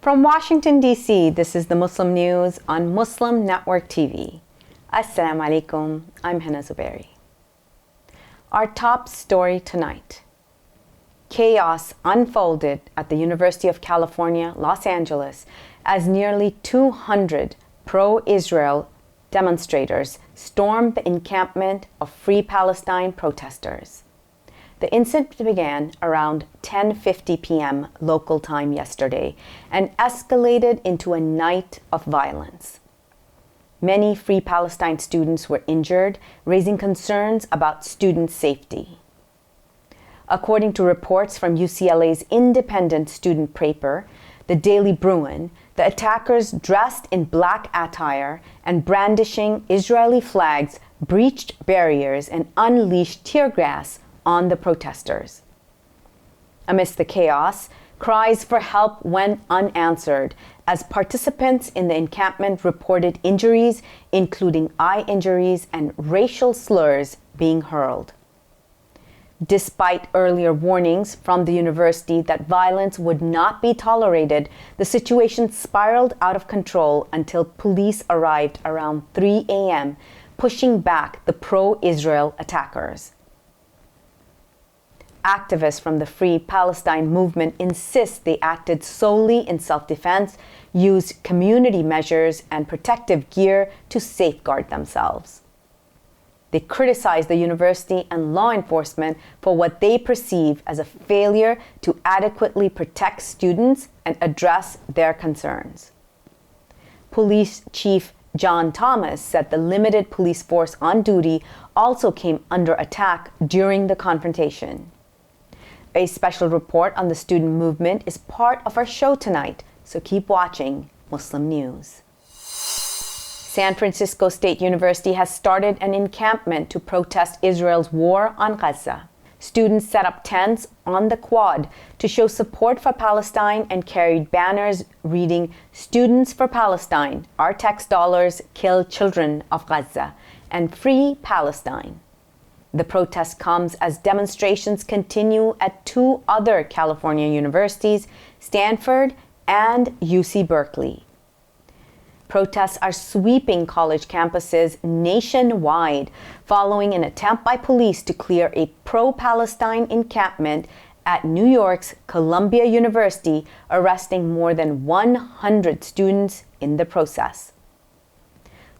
From Washington, D.C., this is the Muslim News on Muslim Network TV. Assalamu alaikum, I'm Hena Zuberi. Our top story tonight. Chaos unfolded at the University of California, Los Angeles, as nearly 200 pro-Israel demonstrators stormed the encampment of Free Palestine protesters. The incident began around 10:50 p.m. local time yesterday and escalated into a night of violence. Many Free Palestine students were injured, raising concerns about student safety. According to reports from UCLA's independent student paper, the Daily Bruin, the attackers dressed in black attire and brandishing Israeli flags breached barriers and unleashed tear gas on the protesters. Amidst the chaos, cries for help went unanswered as participants in the encampment reported injuries, including eye injuries and racial slurs being hurled. Despite earlier warnings from the university that violence would not be tolerated, the situation spiraled out of control until police arrived around 3 a.m., pushing back the pro-Israel attackers. Activists from the Free Palestine movement insist they acted solely in self-defense, used community measures and protective gear to safeguard themselves. They criticize the university and law enforcement for what they perceive as a failure to adequately protect students and address their concerns. Police Chief John Thomas said the limited police force on duty also came under attack during the confrontation. A special report on the student movement is part of our show tonight, so keep watching Muslim News. San Francisco State University has started an encampment to protest Israel's war on Gaza. Students set up tents on the quad to show support for Palestine and carried banners reading, "Students for Palestine, our tax dollars kill children of Gaza," and "Free Palestine." The protest comes as demonstrations continue at two other California universities, Stanford and UC Berkeley. Protests are sweeping college campuses nationwide following an attempt by police to clear a pro-Palestine encampment at New York's Columbia University, arresting more than 100 students in the process.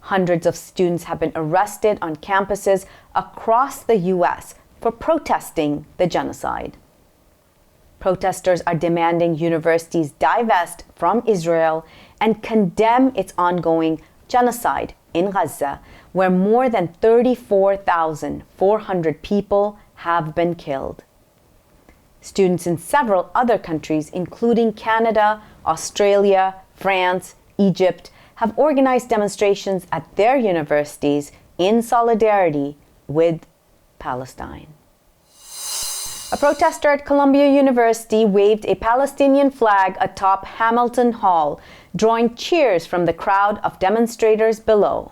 Hundreds of students have been arrested on campuses across the U.S. for protesting the genocide. Protesters are demanding universities divest from Israel and condemn its ongoing genocide in Gaza, where more than 34,400 people have been killed. Students in several other countries, including Canada, Australia, France, Egypt, have organized demonstrations at their universities in solidarity with Palestine. A protester at Columbia University waved a Palestinian flag atop Hamilton Hall, drawing cheers from the crowd of demonstrators below.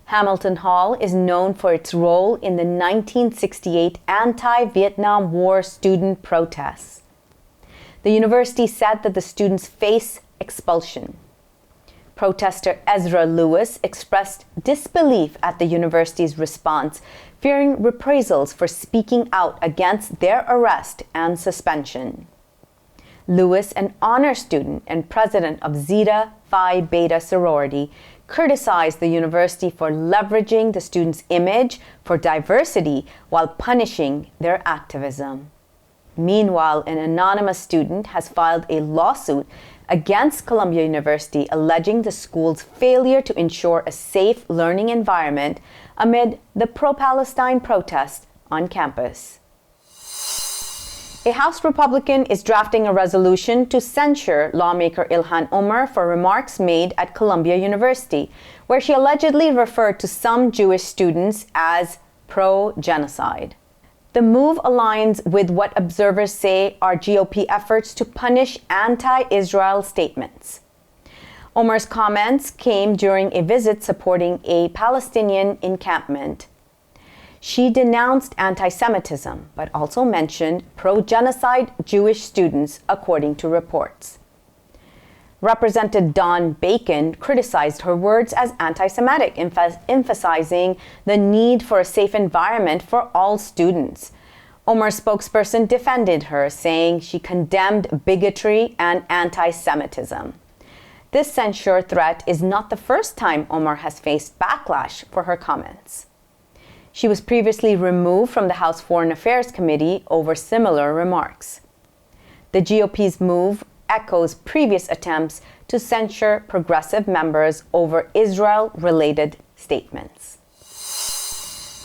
Hamilton Hall is known for its role in the 1968 anti-Vietnam War student protests. The university said that the students face expulsion. Protester Ezra Lewis expressed disbelief at the university's response, fearing reprisals for speaking out against their arrest and suspension. Lewis, an honor student and president of Zeta Phi Beta sorority, criticized the university for leveraging the students' image for diversity while punishing their activism. Meanwhile, an anonymous student has filed a lawsuit against Columbia University, alleging the school's failure to ensure a safe learning environment amid the pro-Palestine protests on campus. A House Republican is drafting a resolution to censure lawmaker Ilhan Omar for remarks made at Columbia University, where she allegedly referred to some Jewish students as pro-genocide. The move aligns with what observers say are GOP efforts to punish anti-Israel statements. Omar's comments came during a visit supporting a Palestinian encampment. She denounced anti-Semitism, but also mentioned pro-genocide Jewish students, according to reports. Representative Don Bacon criticized her words as anti-Semitic, emphasizing the need for a safe environment for all students. Omar's spokesperson defended her, saying she condemned bigotry and anti-Semitism. This censure threat is not the first time Omar has faced backlash for her comments. She was previously removed from the House Foreign Affairs Committee over similar remarks. The GOP's move echoes previous attempts to censure progressive members over Israel-related statements.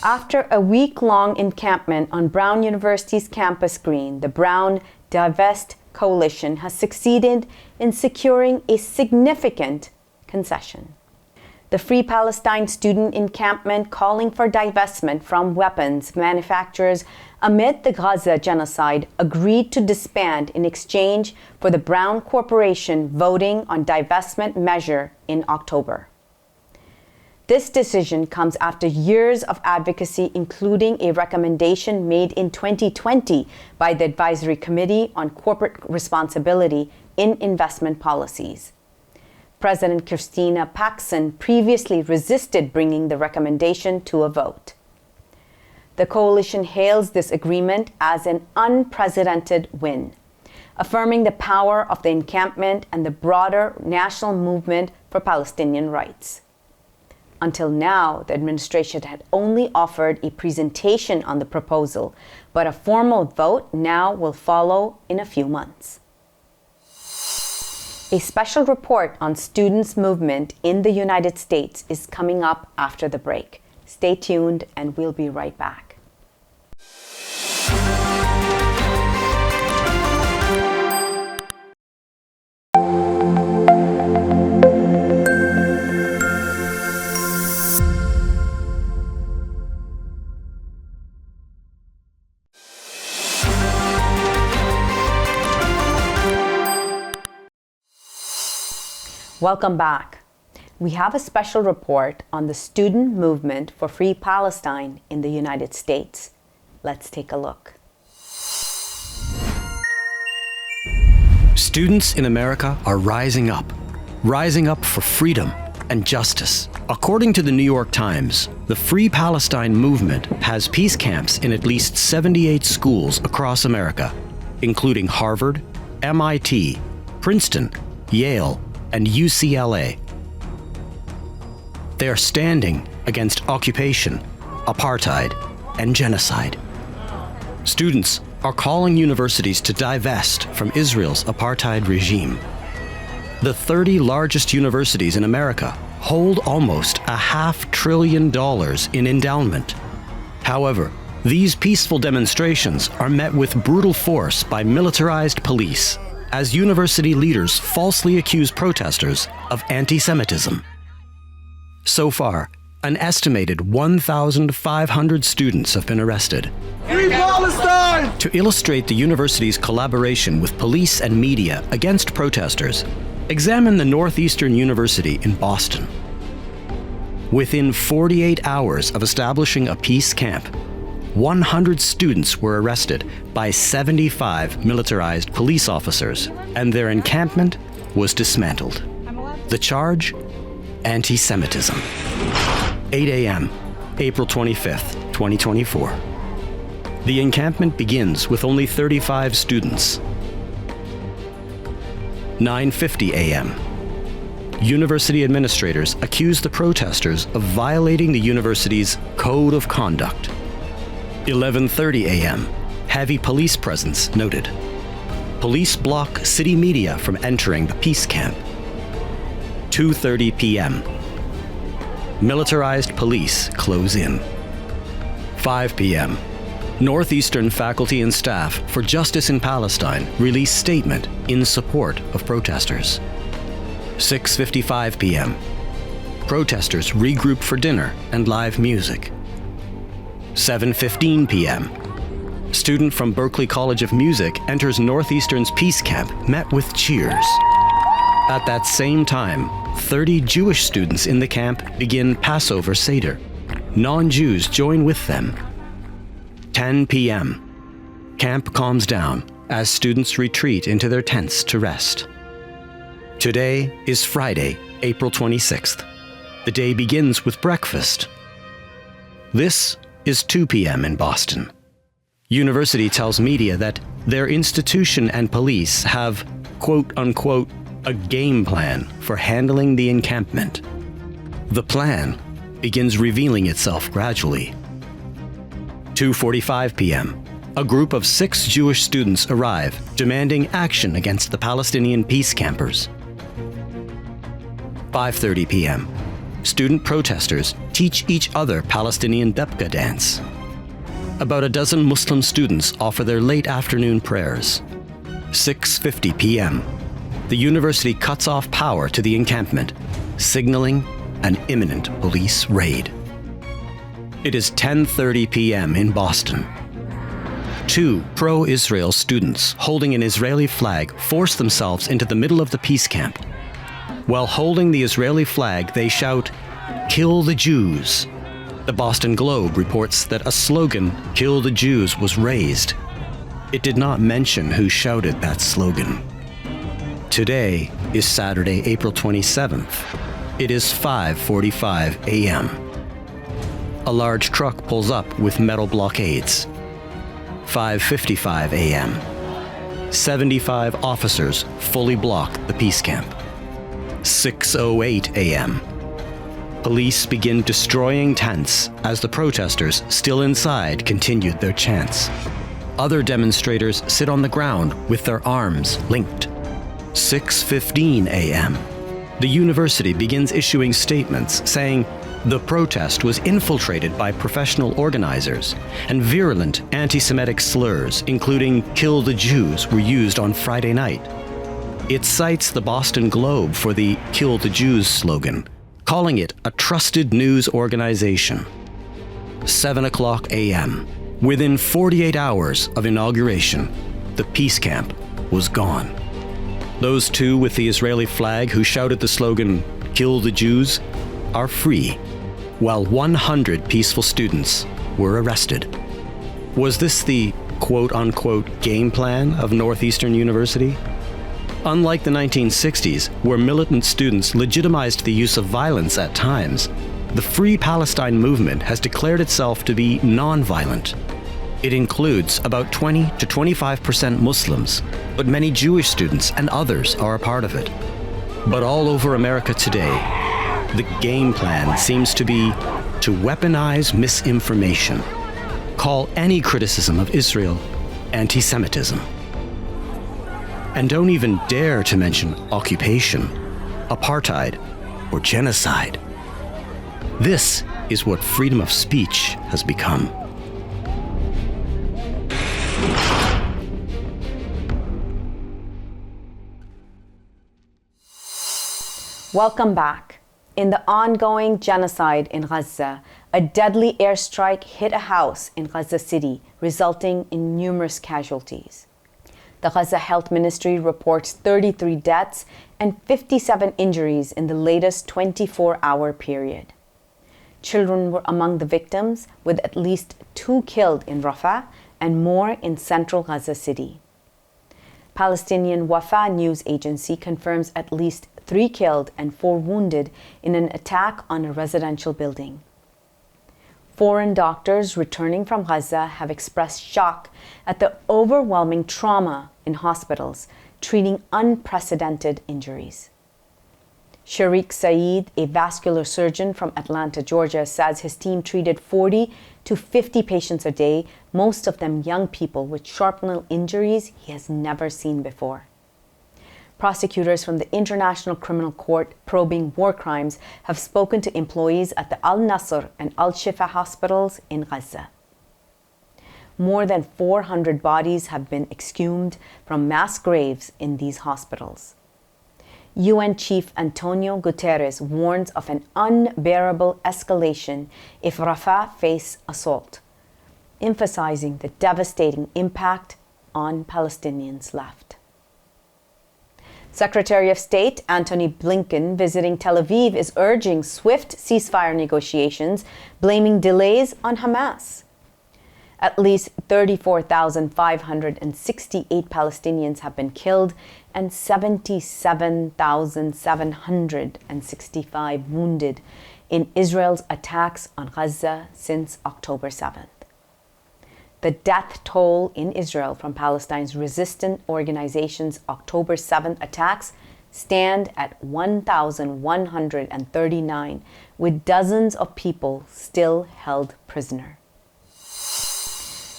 After a week-long encampment on Brown University's campus green, the Brown Divest Coalition has succeeded in securing a significant concession. The Free Palestine student encampment calling for divestment from weapons manufacturers amid the Gaza genocide agreed to disband in exchange for the Brown Corporation voting on divestment measure in October. This decision comes after years of advocacy, including a recommendation made in 2020 by the Advisory Committee on Corporate Responsibility in Investment Policies. President Christina Paxson previously resisted bringing the recommendation to a vote. The coalition hails this agreement as an unprecedented win, affirming the power of the encampment and the broader national movement for Palestinian rights. Until now, the administration had only offered a presentation on the proposal, but a formal vote now will follow in a few months. A special report on students' movement in the United States is coming up after the break. Stay tuned and we'll be right back. Welcome back. We have a special report on the student movement for Free Palestine in the United States. Let's take a look. Students in America are rising up for freedom and justice. According to the New York Times, the Free Palestine movement has peace camps in at least 78 schools across America, including Harvard, MIT, Princeton, Yale, and UCLA. They are standing against occupation, apartheid, and genocide. Students are calling universities to divest from Israel's apartheid regime. The 30 largest universities in America hold almost $500 billion in endowment. However, these peaceful demonstrations are met with brutal force by militarized police, as university leaders falsely accuse protesters of anti-Semitism. So far, an estimated 1,500 students have been arrested. Free Palestine! To illustrate the university's collaboration with police and media against protesters, examine the Northeastern University in Boston. Within 48 hours of establishing a peace camp, 100 students were arrested by 75 militarized police officers, and their encampment was dismantled. The charge? Anti-Semitism. 8 a.m., April 25th, 2024. The encampment begins with only 35 students. 9:50 a.m. University administrators accuse the protesters of violating the university's code of conduct. 11:30 a.m. Heavy police presence noted. Police block city media from entering the peace camp. 2:30 p.m. Militarized police close in. 5 p.m. Northeastern faculty and staff for Justice in Palestine release statement in support of protesters. 6:55 p.m. Protesters regroup for dinner and live music. 7:15 p.m. Student from Berklee College of Music enters Northeastern's peace camp, met with cheers. At that same time, 30 Jewish students in the camp begin Passover Seder. Non-Jews join with them. 10 p.m. Camp calms down as students retreat into their tents to rest. Today is Friday, April 26th. The day begins with breakfast. This is 2 p.m. in Boston. University tells media that their institution and police have, quote unquote, a game plan for handling the encampment. The plan begins revealing itself gradually. 2:45 p.m. A group of 6 Jewish students arrive, demanding action against the Palestinian peace campers. 5:30 p.m. Student protesters teach each other Palestinian debka dance. About a dozen Muslim students offer their late afternoon prayers. 6:50 p.m. The university cuts off power to the encampment, signaling an imminent police raid. It is 10:30 p.m. in Boston. 2 pro-Israel students holding an Israeli flag force themselves into the middle of the peace camp. While holding the Israeli flag, they shout, "Kill the Jews." The Boston Globe reports that a slogan, "Kill the Jews," was raised. It did not mention who shouted that slogan. Today is Saturday, April 27th. It is 5:45 a.m. A large truck pulls up with metal blockades. 5:55 a.m. 75 officers fully block the peace camp. 6:08 a.m. Police begin destroying tents as the protesters, still inside, continued their chants. Other demonstrators sit on the ground with their arms linked. 6:15 a.m. The university begins issuing statements saying the protest was infiltrated by professional organizers and virulent anti-Semitic slurs, including "Kill the Jews," were used on Friday night. It cites the Boston Globe for the "Kill the Jews" slogan, calling it a trusted news organization. 7:00 a.m. Within 48 hours of inauguration, the peace camp was gone. Those 2 with the Israeli flag who shouted the slogan, "Kill the Jews," are free, while 100 peaceful students were arrested. Was this the quote-unquote game plan of Northeastern University? Unlike the 1960s, where militant students legitimized the use of violence at times, the Free Palestine movement has declared itself to be non-violent. It includes about 20 to 25% Muslims, but many Jewish students and others are a part of it. But all over America today, the game plan seems to be to weaponize misinformation, call any criticism of Israel anti-Semitism, and don't even dare to mention occupation, apartheid, or genocide. This is what freedom of speech has become. Welcome back. In the ongoing genocide in Gaza, a deadly airstrike hit a house in Gaza City, resulting in numerous casualties. The Gaza Health Ministry reports 33 deaths and 57 injuries in the latest 24-hour period. Children were among the victims, with at least 2 killed in Rafah and more in central Gaza City. Palestinian Wafa news agency confirms at least 3 killed and 4 wounded in an attack on a residential building. Foreign doctors returning from Gaza have expressed shock at the overwhelming trauma in hospitals treating unprecedented injuries. Sharik Saeed, a vascular surgeon from Atlanta, Georgia, says his team treated 40 to 50 patients a day, most of them young people with shrapnel injuries he has never seen before. Prosecutors from the International Criminal Court probing war crimes have spoken to employees at the Al-Nasr and Al-Shifa hospitals in Gaza. More than 400 bodies have been exhumed from mass graves in these hospitals. UN Chief Antonio Guterres warns of an unbearable escalation if Rafah face assault, emphasizing the devastating impact on Palestinians left. Secretary of State Antony Blinken visiting Tel Aviv is urging swift ceasefire negotiations, blaming delays on Hamas. At least 34,568 Palestinians have been killed and 77,765 wounded in Israel's attacks on Gaza since October 7th. The death toll in Israel from Palestine's resistant organization's October 7th attacks stand at 1,139, with dozens of people still held prisoner.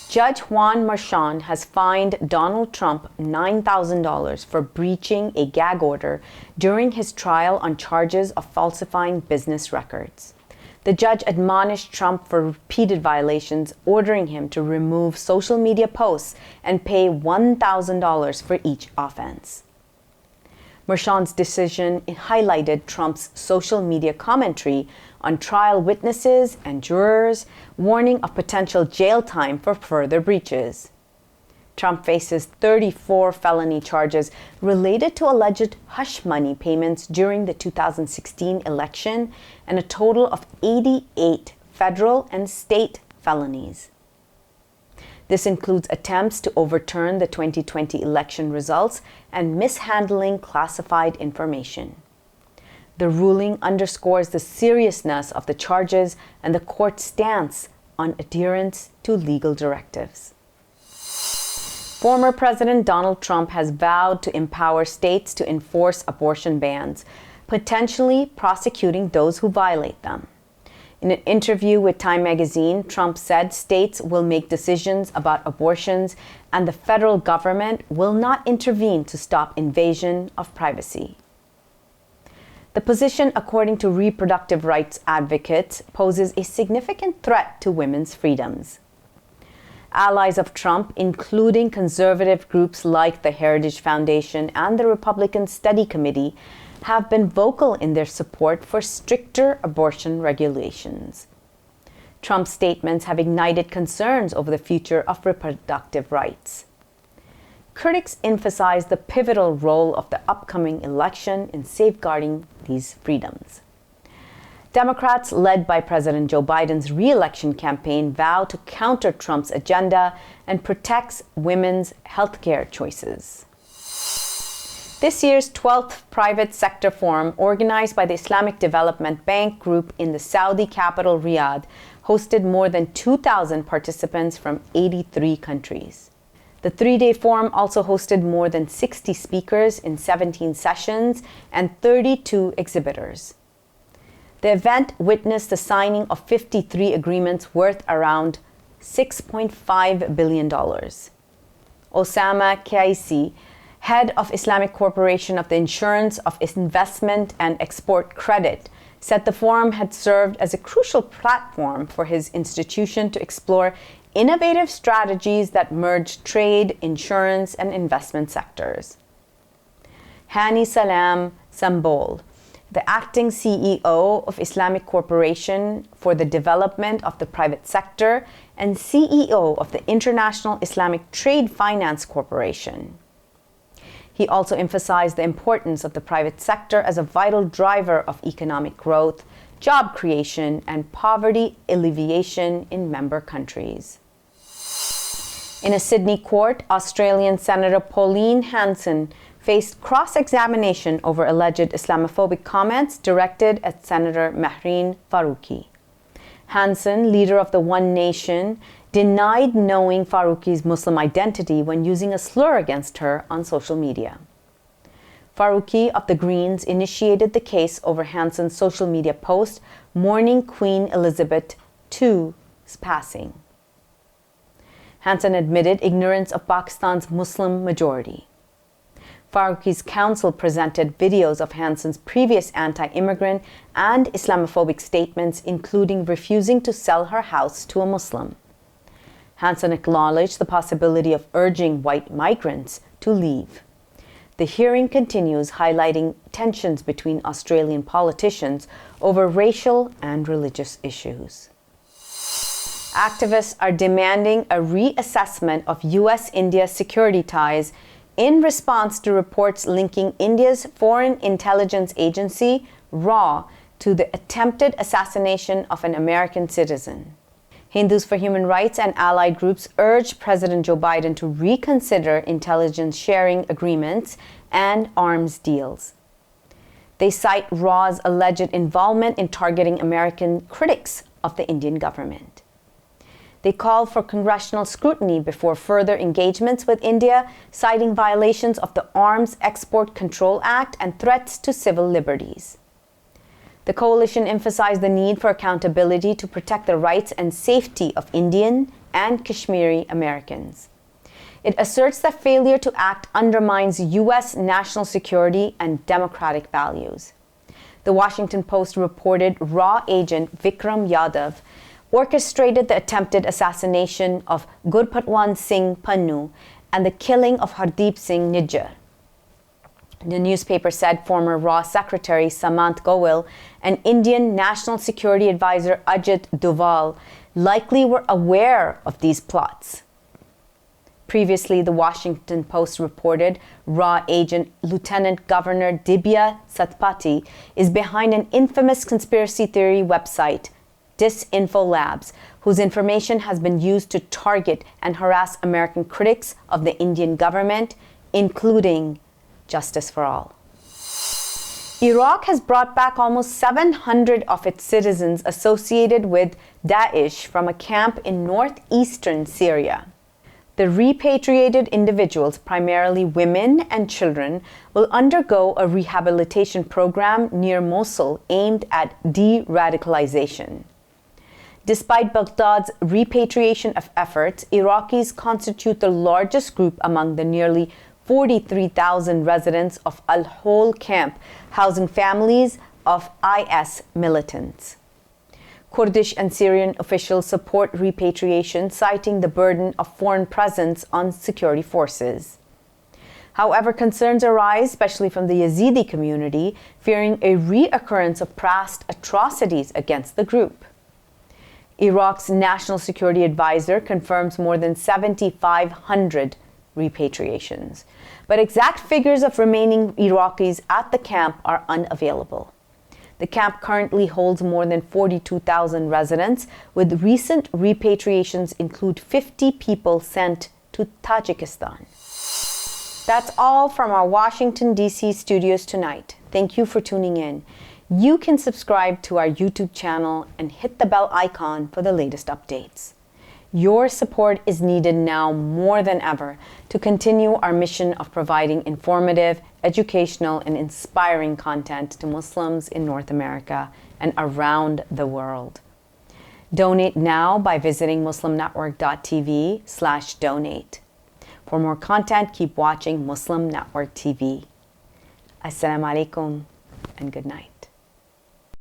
Judge Juan Marchand has fined Donald Trump $9,000 for breaching a gag order during his trial on charges of falsifying business records. The judge admonished Trump for repeated violations, ordering him to remove social media posts and pay $1,000 for each offense. Marchand's decision highlighted Trump's social media commentary on trial witnesses and jurors, warning of potential jail time for further breaches. Trump faces 34 felony charges related to alleged hush money payments during the 2016 election and a total of 88 federal and state felonies. This includes attempts to overturn the 2020 election results and mishandling classified information. The ruling underscores the seriousness of the charges and the court's stance on adherence to legal directives. Former President Donald Trump has vowed to empower states to enforce abortion bans, potentially prosecuting those who violate them. In an interview with Time magazine, Trump said states will make decisions about abortions and the federal government will not intervene to stop invasion of privacy. The position, according to reproductive rights advocates, poses a significant threat to women's freedoms. Allies of Trump, including conservative groups like the Heritage Foundation and the Republican Study Committee, have been vocal in their support for stricter abortion regulations. Trump's statements have ignited concerns over the future of reproductive rights. Critics emphasize the pivotal role of the upcoming election in safeguarding these freedoms. Democrats, led by President Joe Biden's re-election campaign, vow to counter Trump's agenda and protect women's healthcare choices. This year's 12th Private Sector Forum, organized by the Islamic Development Bank Group in the Saudi capital Riyadh, hosted more than 2,000 participants from 83 countries. The three-day forum also hosted more than 60 speakers in 17 sessions and 32 exhibitors. The event witnessed the signing of 53 agreements worth around $6.5 billion. Osama Kaisi, head of Islamic Corporation of the Insurance of Investment and Export Credit, said the forum had served as a crucial platform for his institution to explore innovative strategies that merge trade, insurance, and investment sectors. Hani Salam Sambol, the acting CEO of Islamic Corporation for the Development of the Private Sector and CEO of the International Islamic Trade Finance Corporation. He also emphasized the importance of the private sector as a vital driver of economic growth, job creation, and poverty alleviation in member countries. In a Sydney court, Australian Senator Pauline Hanson faced cross-examination over alleged Islamophobic comments directed at Senator Mehreen Faruqi. Hanson, leader of the One Nation, denied knowing Faruqi's Muslim identity when using a slur against her on social media. Faruqi of the Greens initiated the case over Hanson's social media post mourning Queen Elizabeth II's passing. Hanson admitted ignorance of Pakistan's Muslim majority. Faruqi's counsel presented videos of Hanson's previous anti-immigrant and Islamophobic statements, including refusing to sell her house to a Muslim. Hanson acknowledged the possibility of urging white migrants to leave. The hearing continues, highlighting tensions between Australian politicians over racial and religious issues. Activists are demanding a reassessment of US-India security ties in response to reports linking India's Foreign Intelligence Agency, RAW, to the attempted assassination of an American citizen. Hindus for Human Rights and allied groups urged President Joe Biden to reconsider intelligence sharing agreements and arms deals. They cite RAW's alleged involvement in targeting American critics of the Indian government. They call for congressional scrutiny before further engagements with India, citing violations of the Arms Export Control Act and threats to civil liberties. The coalition emphasized the need for accountability to protect the rights and safety of Indian and Kashmiri Americans. It asserts that failure to act undermines U.S. national security and democratic values. The Washington Post reported RAW agent Vikram Yadav orchestrated the attempted assassination of Gurpatwan Singh Pannu and the killing of Hardeep Singh Nijjar. The newspaper said former RAW Secretary Samant Goel and Indian National Security Advisor Ajit Doval likely were aware of these plots. Previously, the Washington Post reported RAW agent Lieutenant Governor Dibya Satpathy is behind an infamous conspiracy theory website, Disinfo Labs, whose information has been used to target and harass American critics of the Indian government, including Justice for All. Iraq has brought back almost 700 of its citizens associated with Daesh from a camp in northeastern Syria. The repatriated individuals, primarily women and children, will undergo a rehabilitation program near Mosul aimed at de-radicalization. Despite Baghdad's repatriation efforts, Iraqis constitute the largest group among the nearly 43,000 residents of Al-Hol camp, housing families of IS militants. Kurdish and Syrian officials support repatriation, citing the burden of foreign presence on security forces. However, concerns arise, especially from the Yazidi community, fearing a reoccurrence of past atrocities against the group. Iraq's National Security Advisor confirms more than 7,500 repatriations, but exact figures of remaining Iraqis at the camp are unavailable. The camp currently holds more than 42,000 residents, with recent repatriations include 50 people sent to Tajikistan. That's all from our Washington, D.C. studios tonight. Thank you for tuning in. You can subscribe to our YouTube channel and hit the bell icon for the latest updates. Your support is needed now more than ever to continue our mission of providing informative, educational, and inspiring content to Muslims in North America and around the world. Donate now by visiting muslimnetwork.tv/donate. For more content, keep watching Muslim Network TV. Assalamu alaikum and good night.